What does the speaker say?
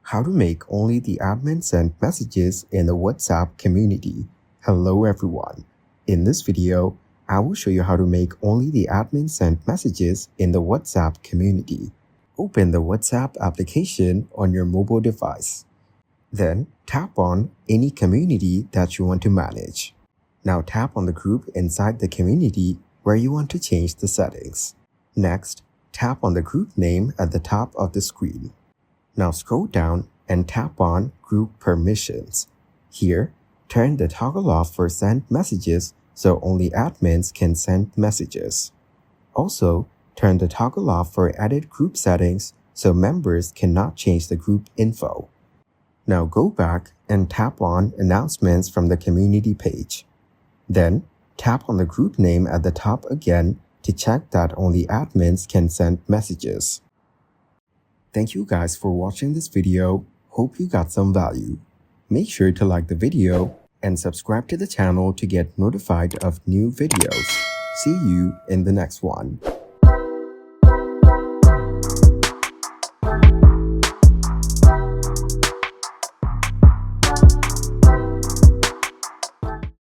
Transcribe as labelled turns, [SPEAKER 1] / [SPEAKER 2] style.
[SPEAKER 1] How to make only the admin send messages in the WhatsApp community. Hello everyone. In this video, I will show you how to make only the admin send messages in the WhatsApp community. Open the WhatsApp application on your mobile device. Then tap on any community that you want to manage. Now tap on the group inside the community where you want to change the settings. Next, tap on the group name at the top of the screen. Now scroll down and tap on Group Permissions. Here, turn the toggle off for send messages so only admins can send messages. Also, turn the toggle off for edit group settings so members cannot change the group info. Now go back and tap on Announcements from the community page. Then, tap on the group name at the top again to check that only admins can send messages. Thank you guys for watching this video. Hope you got some value. Make sure to like the video and subscribe to the channel to get notified of new videos. See you in the next one.